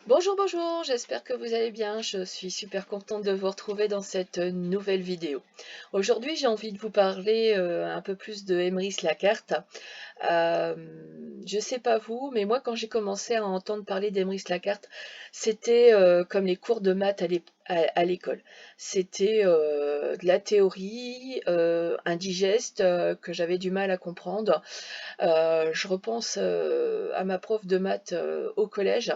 Bonjour, bonjour, j'espère que vous allez bien. Je suis super contente de vous retrouver dans cette nouvelle vidéo. Aujourd'hui, j'ai envie de vous parler un peu plus de Emrys Lacarte. Euh, je sais pas vous, mais moi, quand j'ai commencé à entendre parler d'Emrys Lacarte, c'était comme les cours de maths à l'école. C'était de la théorie indigeste que j'avais du mal à comprendre. Je repense à ma prof de maths au collège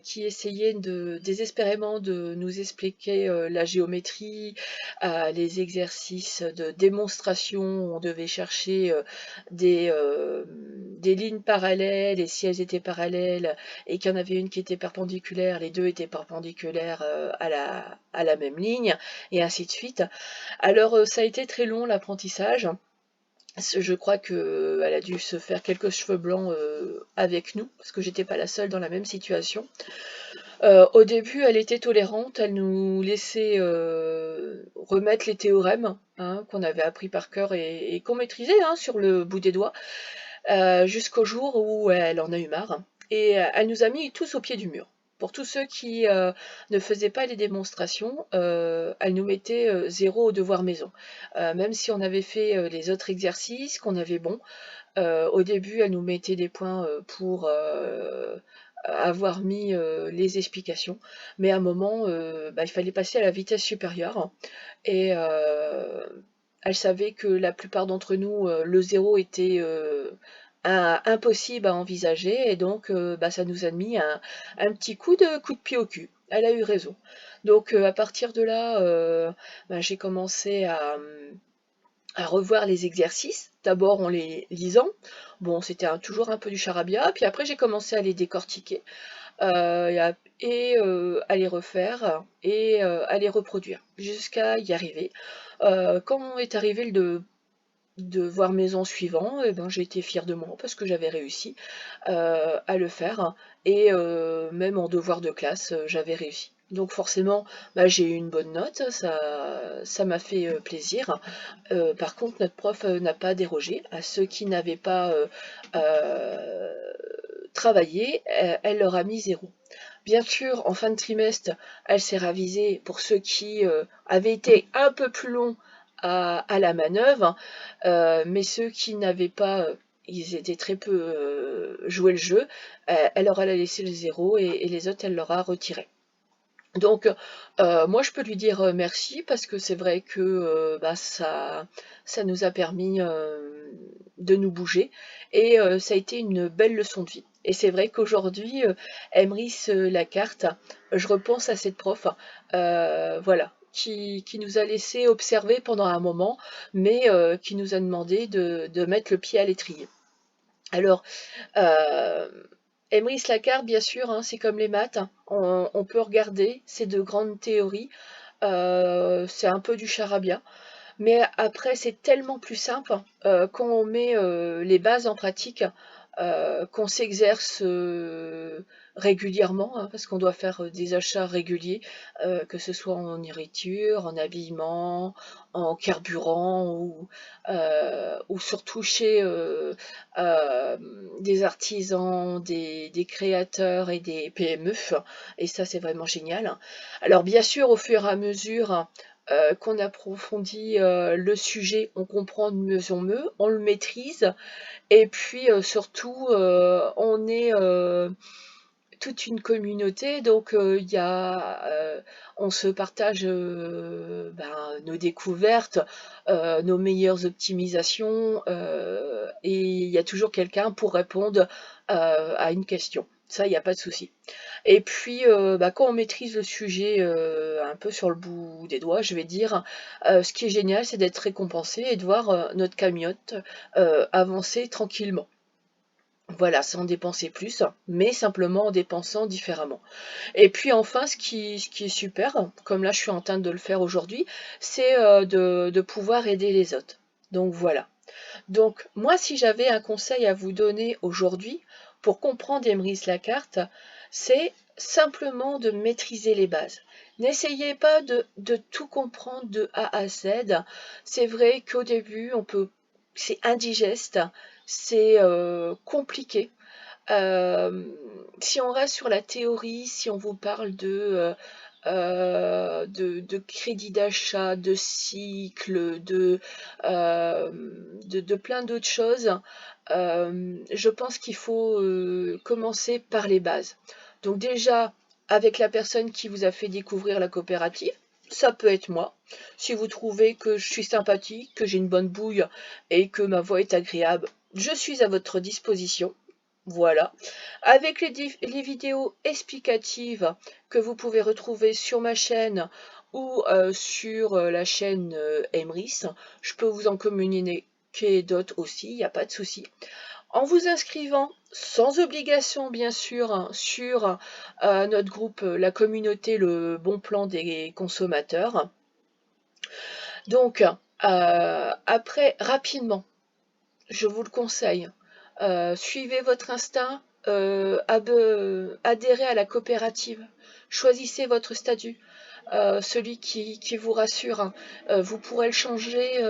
qui essayait désespérément de nous expliquer la géométrie, les exercices de démonstration où on devait chercher des lignes parallèles et si elles étaient parallèles et qu'il y en avait une qui était perpendiculaire, les deux étaient perpendiculaires à la même ligne et ainsi de suite. Alors ça a été très long l'apprentissage. Je crois qu'elle a dû se faire quelques cheveux blancs avec nous, parce que j'étais pas la seule dans la même situation. Au début, elle était tolérante, elle nous laissait remettre les théorèmes hein, qu'on avait appris par cœur et qu'on maîtrisait hein, sur le bout des doigts, jusqu'au jour où elle en a eu marre. Et elle nous a mis tous au pied du mur. Pour tous ceux qui ne faisaient pas les démonstrations, elle nous mettait zéro au devoir maison. Même si on avait fait les autres exercices, qu'on avait bon, au début, elle nous mettait des points pour avoir mis les explications, mais à un moment, il fallait passer à la vitesse supérieure et elle savait que la plupart d'entre nous, le zéro était impossible à envisager et donc ça nous a mis un petit coup de pied au cul. Elle a eu raison. Donc à partir de là, j'ai commencé à revoir les exercices, d'abord en les lisant. Bon, c'était toujours un peu du charabia, puis après j'ai commencé à les décortiquer à les refaire et à les reproduire jusqu'à y arriver. Quand est arrivé le devoir maison suivant, eh ben, j'ai été fière de moi parce que j'avais réussi à le faire et même en devoir de classe, j'avais réussi. Donc forcément, j'ai eu une bonne note, ça m'a fait plaisir. Par contre, notre prof n'a pas dérogé à ceux qui n'avaient pas travaillé, elle leur a mis zéro. Bien sûr, en fin de trimestre, elle s'est ravisée pour ceux qui avaient été un peu plus longs à la manœuvre, mais ceux qui n'avaient pas, ils étaient très peu joué le jeu, elle leur a laissé le zéro et les autres, elle leur a retiré. Donc, moi, je peux lui dire merci parce que c'est vrai que ça nous a permis de nous bouger et ça a été une belle leçon de vie. Et c'est vrai qu'aujourd'hui, Emrys Lacarte, je repense à cette prof, voilà, qui nous a laissé observer pendant un moment, mais qui nous a demandé de mettre le pied à l'étrier. Alors, euh, Emrys Lacarte, bien sûr, hein, c'est comme les maths, hein. On peut regarder, c'est de grandes théories, c'est un peu du charabia, mais après c'est tellement plus simple quand on met les bases en pratique, qu'on s'exerce régulièrement, hein, parce qu'on doit faire des achats réguliers, que ce soit en nourriture, en habillement, en carburant ou surtout chez euh, des artisans, des créateurs et des PME. Et ça, c'est vraiment génial. Alors, bien sûr, au fur et à mesure qu'on approfondit le sujet, on comprend de mieux en mieux, on le maîtrise, et puis surtout, on est toute une communauté, donc on se partage nos découvertes, nos meilleures optimisations, et il y a toujours quelqu'un pour répondre à une question. Ça, il n'y a pas de souci. Et puis, quand on maîtrise le sujet un peu sur le bout des doigts, je vais dire, ce qui est génial, c'est d'être récompensé et de voir notre cagnotte avancer tranquillement. Voilà, sans dépenser plus, mais simplement en dépensant différemment. Et puis enfin, ce qui est super, comme là je suis en train de le faire aujourd'hui, c'est de pouvoir aider les autres. Donc voilà. Donc moi, si j'avais un conseil à vous donner aujourd'hui pour comprendre Emrys Lacarte, c'est simplement de maîtriser les bases. N'essayez pas de tout comprendre de A à Z. C'est vrai qu'au début, c'est indigeste, c'est compliqué. Si on reste sur la théorie, si on vous parle de crédit d'achat, de cycle, de plein d'autres choses, je pense qu'il faut commencer par les bases. Donc déjà, avec la personne qui vous a fait découvrir la coopérative, ça peut être moi. Si vous trouvez que je suis sympathique, que j'ai une bonne bouille et que ma voix est agréable, je suis à votre disposition. Voilà. Avec les vidéos explicatives que vous pouvez retrouver sur ma chaîne ou sur la chaîne Emrys, je peux vous en communiquer d'autres aussi, il n'y a pas de souci. En vous inscrivant, sans obligation bien sûr, hein, sur notre groupe, la communauté Le Bon Plan des consommateurs. Donc, après, rapidement, je vous le conseille, suivez votre instinct, adhérez à la coopérative, choisissez votre statut, celui qui vous rassure, hein. Vous pourrez le changer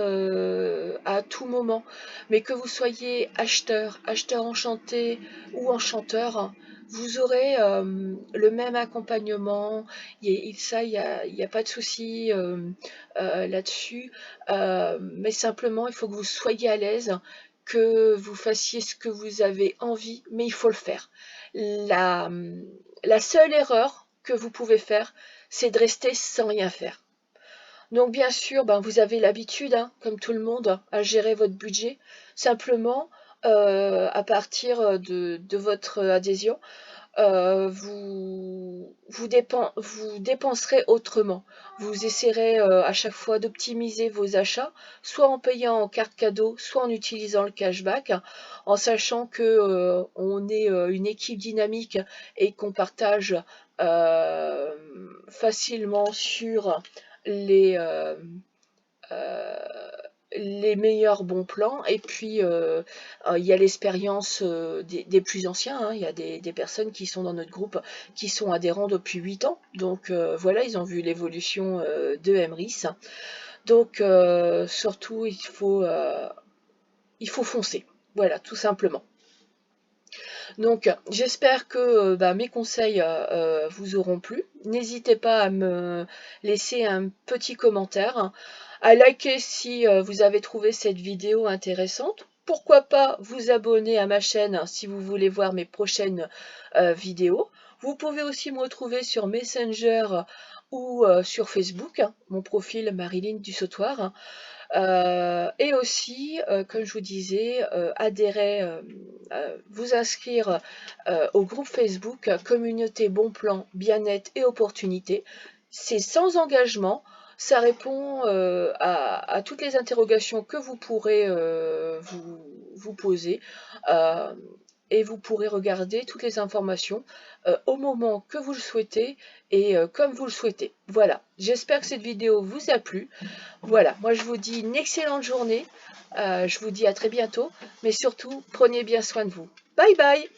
à tout moment, mais que vous soyez acheteur, acheteur enchanté ou enchanteur, hein, vous aurez le même accompagnement, ça, il y a pas de souci là-dessus, mais simplement, il faut que vous soyez à l'aise, que vous fassiez ce que vous avez envie, mais il faut le faire. La, la seule erreur que vous pouvez faire, c'est de rester sans rien faire. Donc bien sûr, ben, vous avez l'habitude, hein, comme tout le monde, à gérer votre budget. Simplement, à partir de votre adhésion, vous dépenserez autrement. Vous essaierez à chaque fois d'optimiser vos achats, soit en payant en carte cadeau, soit en utilisant le cashback, en sachant que on est une équipe dynamique et qu'on partage euh, facilement sur les, euh, euh, les meilleurs bons plans. Et puis, il y a l'expérience des plus anciens, hein. Il y a des personnes qui sont dans notre groupe qui sont adhérents depuis 8 ans. Donc, voilà, ils ont vu l'évolution de Emrys. Donc, surtout, il faut foncer. Voilà, tout simplement. Donc, j'espère que mes conseils vous auront plu. N'hésitez pas à me laisser un petit commentaire, à liker si vous avez trouvé cette vidéo intéressante. Pourquoi pas vous abonner à ma chaîne si vous voulez voir mes prochaines vidéos. Vous pouvez aussi me retrouver sur Messenger ou sur Facebook, hein, mon profil Marilyn du Sautoir. Et aussi, comme je vous disais, adhérer, vous inscrire au groupe Facebook Communauté Bon Plan, Bien-être et Opportunités. C'est sans engagement, ça répond à toutes les interrogations que vous pourrez vous poser. Euh, et vous pourrez regarder toutes les informations au moment que vous le souhaitez et comme vous le souhaitez. Voilà, j'espère que cette vidéo vous a plu. Voilà, moi je vous dis une excellente journée, je vous dis à très bientôt, mais surtout prenez bien soin de vous. Bye bye!